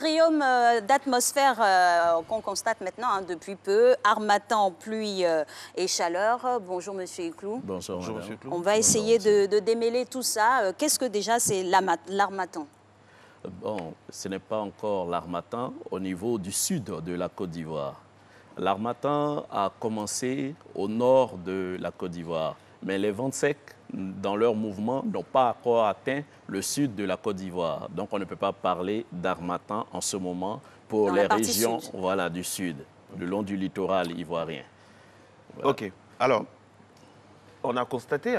triome d'atmosphère qu'on constate maintenant depuis peu. Harmattan, pluie et chaleur. Bonjour, Monsieur Iclou. Bonjour, Monsieur Iclou. On va essayer de démêler tout ça. Qu'est-ce que déjà c'est l'harmattan? Bon, ce n'est pas encore l'harmattan au niveau du sud de la Côte d'Ivoire. L'harmattan a commencé au nord de la Côte d'Ivoire, mais les vents secs, dans leur mouvement, n'ont pas encore atteint le sud de la Côte d'Ivoire. Donc, on ne peut pas parler d'harmattan en ce moment pour les régions du sud, le long du littoral ivoirien. Voilà. OK. Alors, on a constaté,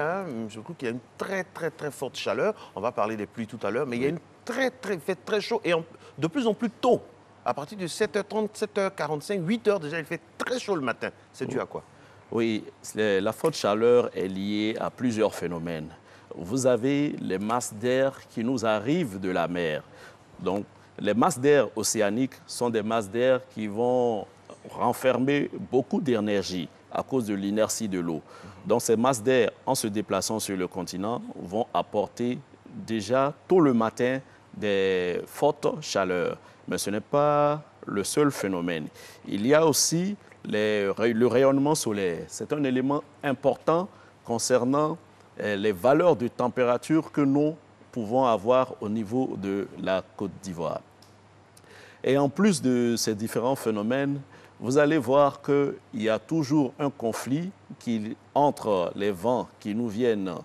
je trouve qu'il y a une très forte chaleur. On va parler des pluies tout à l'heure, mais il y a une il fait très chaud et de plus en plus tôt. À partir de 7h30, 7h45, 8h déjà, il fait très chaud le matin. C'est dû à quoi? Oui, la forte chaleur est liée à plusieurs phénomènes. Vous avez les masses d'air qui nous arrivent de la mer. Donc, les masses d'air océaniques sont des masses d'air qui vont renfermer beaucoup d'énergie à cause de l'inertie de l'eau. Donc, ces masses d'air, en se déplaçant sur le continent, vont apporter déjà tôt le matin des fortes chaleurs. Mais ce n'est pas le seul phénomène. Il y a aussi le rayonnement solaire. C'est un élément important concernant les valeurs de température que nous pouvons avoir au niveau de la Côte d'Ivoire. Et en plus de ces différents phénomènes, vous allez voir qu'il y a toujours un conflit entre les vents qui nous viennent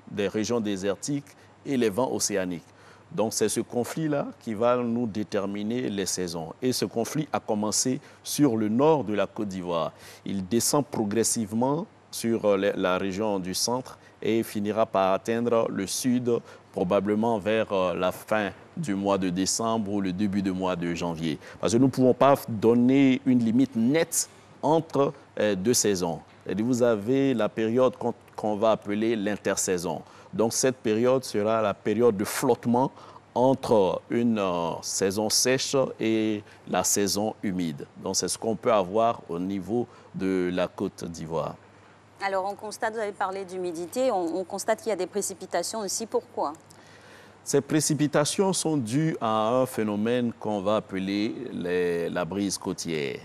des régions désertiques et les vents océaniques. Donc, c'est ce conflit-là qui va nous déterminer les saisons. Et ce conflit a commencé sur le nord de la Côte d'Ivoire. Il descend progressivement sur la région du centre et finira par atteindre le sud, probablement vers la fin du mois de décembre ou le début du mois de janvier. Parce que nous ne pouvons pas donner une limite nette entre deux saisons. Et vous avez la période qu'on va appeler l'intersaison. Donc, cette période sera la période de flottement entre une saison sèche et la saison humide. Donc, c'est ce qu'on peut avoir au niveau de la Côte d'Ivoire. Alors, on constate, vous avez parlé d'humidité, on constate qu'il y a des précipitations aussi. Pourquoi? Ces précipitations sont dues à un phénomène qu'on va appeler la brise côtière.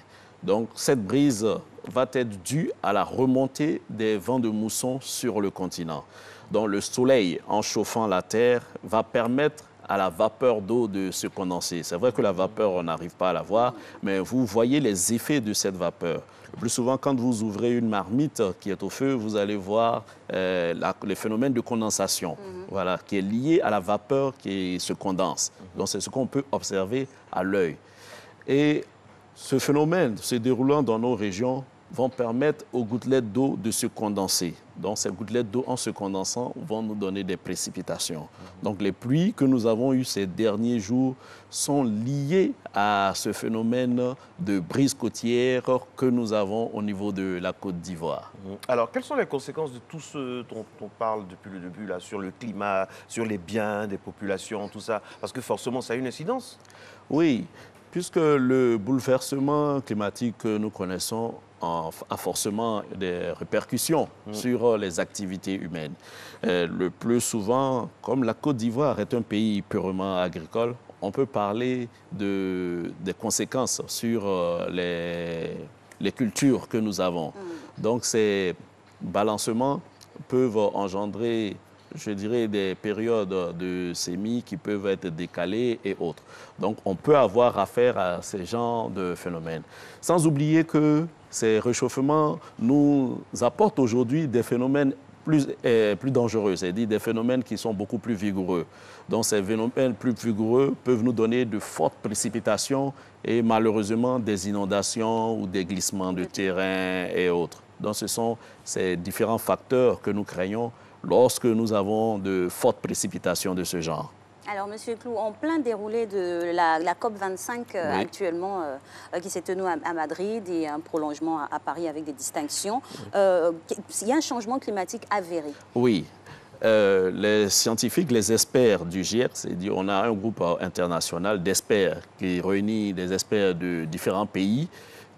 Donc, cette brise va être due à la remontée des vents de mousson sur le continent. Donc, le soleil, en chauffant la terre, va permettre à la vapeur d'eau de se condenser. C'est vrai que la vapeur, on n'arrive pas à la voir, mais vous voyez les effets de cette vapeur. Le plus souvent, quand vous ouvrez une marmite qui est au feu, vous allez voir le phénomène de condensation, voilà, qui est lié à la vapeur qui se condense. Donc, c'est ce qu'on peut observer à l'œil. Et ce phénomène se déroulant dans nos régions vont permettre aux gouttelettes d'eau de se condenser. Donc, ces gouttelettes d'eau, en se condensant, vont nous donner des précipitations. Donc, les pluies que nous avons eues ces derniers jours sont liées à ce phénomène de brise côtière que nous avons au niveau de la Côte d'Ivoire. Alors, quelles sont les conséquences de tout ce dont on parle depuis le début, là, sur le climat, sur les biens des populations, tout ça? Parce que forcément, ça a une incidence. Oui, puisque le bouleversement climatique que nous connaissons a forcément des répercussions sur les activités humaines. Le plus souvent, comme la Côte d'Ivoire est un pays purement agricole, on peut parler des conséquences sur les cultures que nous avons. Donc, ces balancements peuvent engendrer, je dirais, des périodes de semis qui peuvent être décalées et autres. Donc, on peut avoir affaire à ces genres de phénomènes. Sans oublier que ces réchauffements nous apportent aujourd'hui des phénomènes plus dangereux, c'est-à-dire des phénomènes qui sont beaucoup plus vigoureux. Donc, ces phénomènes plus vigoureux peuvent nous donner de fortes précipitations et malheureusement des inondations ou des glissements de terrain et autres. Donc, ce sont ces différents facteurs que nous craignons lorsque nous avons de fortes précipitations de ce genre. Alors, Monsieur Iclou, en plein déroulé de la COP25 actuellement, qui s'est tenue à Madrid et un prolongement à Paris avec des distinctions, il y a un changement climatique avéré. Oui. Les scientifiques, les experts du GIEC, c'est-à-dire on a un groupe international d'experts qui réunit des experts de différents pays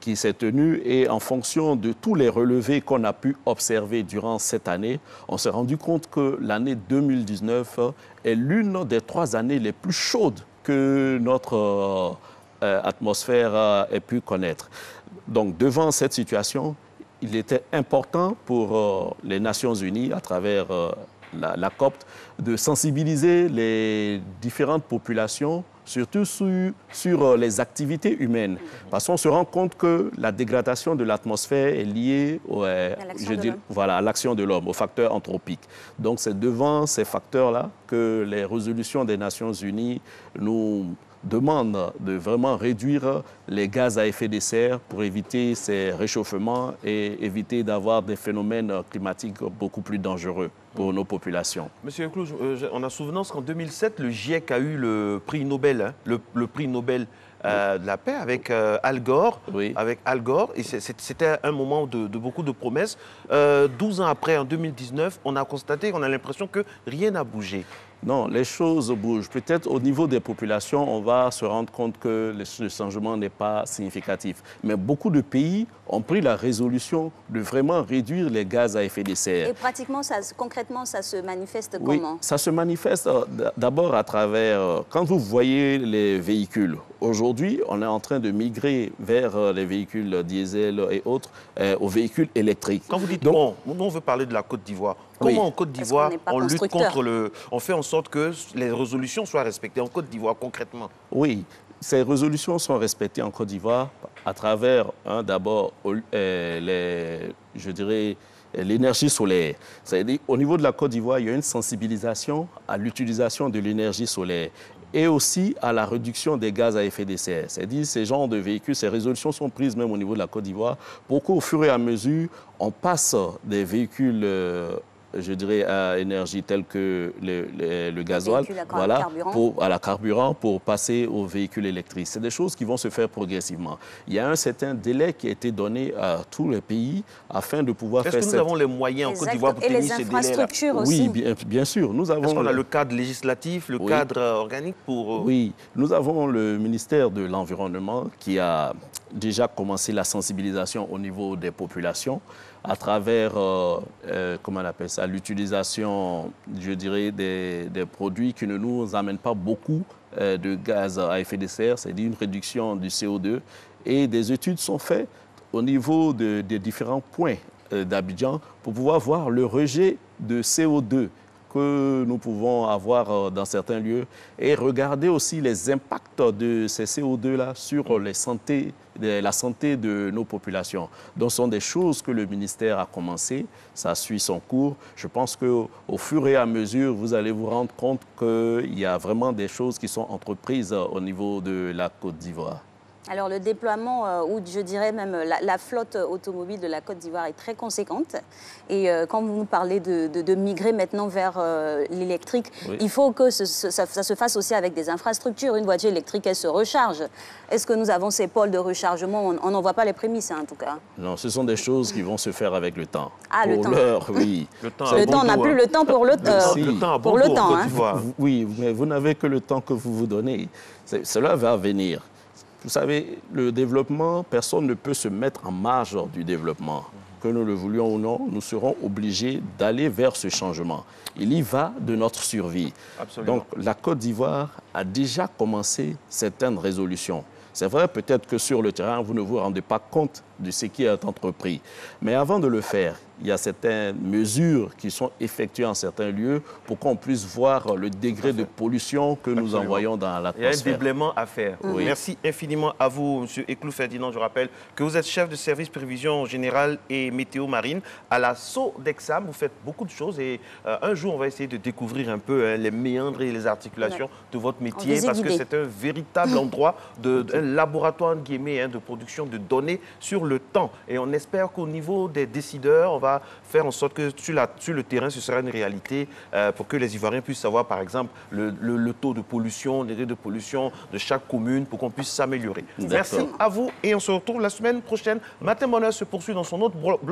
qui s'est tenu et en fonction de tous les relevés qu'on a pu observer durant cette année, on s'est rendu compte que l'année 2019 est l'une des 3 années les plus chaudes que notre atmosphère ait pu connaître. Donc, devant cette situation, il était important pour les Nations Unies, à travers la COP, de sensibiliser les différentes populations, surtout sur les activités humaines. Parce qu'on se rend compte que la dégradation de l'atmosphère est liée à l'action de l'homme, aux facteurs anthropiques. Donc c'est devant ces facteurs-là que les résolutions des Nations Unies nous demandent de vraiment réduire les gaz à effet de serre pour éviter ces réchauffements et éviter d'avoir des phénomènes climatiques beaucoup plus dangereux pour nos populations. Monsieur Nclou, on a souvenance qu'en 2007, le GIEC a eu le prix Nobel, le prix Nobel de la paix avec Al Gore. Oui. Avec Al Gore. Et c'était un moment de beaucoup de promesses. 12 ans après, en 2019, on a constaté, on a l'impression que rien n'a bougé. Non, les choses bougent. Peut-être au niveau des populations, on va se rendre compte que le changement n'est pas significatif. Mais beaucoup de pays ont pris la résolution de vraiment réduire les gaz à effet de serre. Et pratiquement, concrètement, ça se manifeste Oui, comment? Ça se manifeste d'abord à travers, quand vous voyez les véhicules. Aujourd'hui, on est en train de migrer vers les véhicules diesel et autres, aux véhicules électriques. Quand vous dites on veut parler de la Côte d'Ivoire. Comment en Côte d'Ivoire on lutte contre on fait en sorte que les résolutions soient respectées en Côte d'Ivoire concrètement? Oui, ces résolutions sont respectées en Côte d'Ivoire à travers, d'abord, je dirais, l'énergie solaire. C'est-à-dire, au niveau de la Côte d'Ivoire, il y a une sensibilisation à l'utilisation de l'énergie solaire et aussi à la réduction des gaz à effet de serre. C'est-à-dire, ces genres de véhicules, ces résolutions sont prises même au niveau de la Côte d'Ivoire pour qu'au fur et à mesure, on passe des véhicules je dirais, à énergie telle que le gasoil, à la carburant pour passer aux véhicules électriques. C'est des choses qui vont se faire progressivement. Il y a un certain délai qui a été donné à tous les pays afin de pouvoir faire Est-ce que nous avons les moyens en Côte d'Ivoire pour tenir ces délais-là? Et les infrastructures aussi. Oui, bien sûr. Nous avons. Est-ce qu'on a le cadre législatif, le cadre organique pour... Oui, nous avons le ministère de l'Environnement qui a déjà commencé la sensibilisation au niveau des populations à travers, comment on appelle ça, l'utilisation, je dirais, des produits qui ne nous amènent pas beaucoup de gaz à effet de serre, c'est-à-dire une réduction du CO2. Et des études sont faites au niveau des différents points d'Abidjan pour pouvoir voir le rejet de CO2 que nous pouvons avoir dans certains lieux et regarder aussi les impacts de ces CO2-là sur la santé de nos populations. Donc, ce sont des choses que le ministère a commencé, ça suit son cours. Je pense qu'au fur et à mesure, vous allez vous rendre compte qu'il y a vraiment des choses qui sont entreprises au niveau de la Côte d'Ivoire. Alors, le déploiement, ou je dirais même la flotte automobile de la Côte d'Ivoire est très conséquente. Et quand vous nous parlez de migrer maintenant vers l'électrique, il faut que ça se fasse aussi avec des infrastructures. Une voiture électrique, elle se recharge. Est-ce que nous avons ces pôles de rechargement? On n'en voit pas les prémices, en tout cas. Non, ce sont des choses qui vont se faire avec le temps. Ah, le temps. Pour l'heure, oui. Le temps, on n'a plus le temps pour le temps. Oui, mais vous n'avez que le temps que vous vous donnez. Cela va venir. Vous savez, le développement, personne ne peut se mettre en marge du développement. Que nous le voulions ou non, nous serons obligés d'aller vers ce changement. Il y va de notre survie. Absolument. Donc, la Côte d'Ivoire a déjà commencé certaines résolutions. C'est vrai, peut-être que sur le terrain, vous ne vous rendez pas compte de ce qui est entrepris. Mais avant de le faire, il y a certaines mesures qui sont effectuées en certains lieux pour qu'on puisse voir le degré de pollution que nous envoyons dans l'atmosphère. Il y a un déblaiement à faire. Oui. Merci infiniment à vous, M. Nclou Ferdinand. Je rappelle que vous êtes chef de service prévision générale et météo marine à la SODEXAM. Vous faites beaucoup de choses et un jour, on va essayer de découvrir un peu les méandres et les articulations de votre métier parce que c'est un véritable endroit, un laboratoire de production de données sur le temps. Et on espère qu'au niveau des décideurs, on va faire en sorte que sur le terrain, ce sera une réalité pour que les Ivoiriens puissent savoir, par exemple, le taux de pollution, les taux de pollution de chaque commune pour qu'on puisse s'améliorer. Merci à vous et on se retrouve la semaine prochaine. Matin Bonheur se poursuit dans son autre bloc.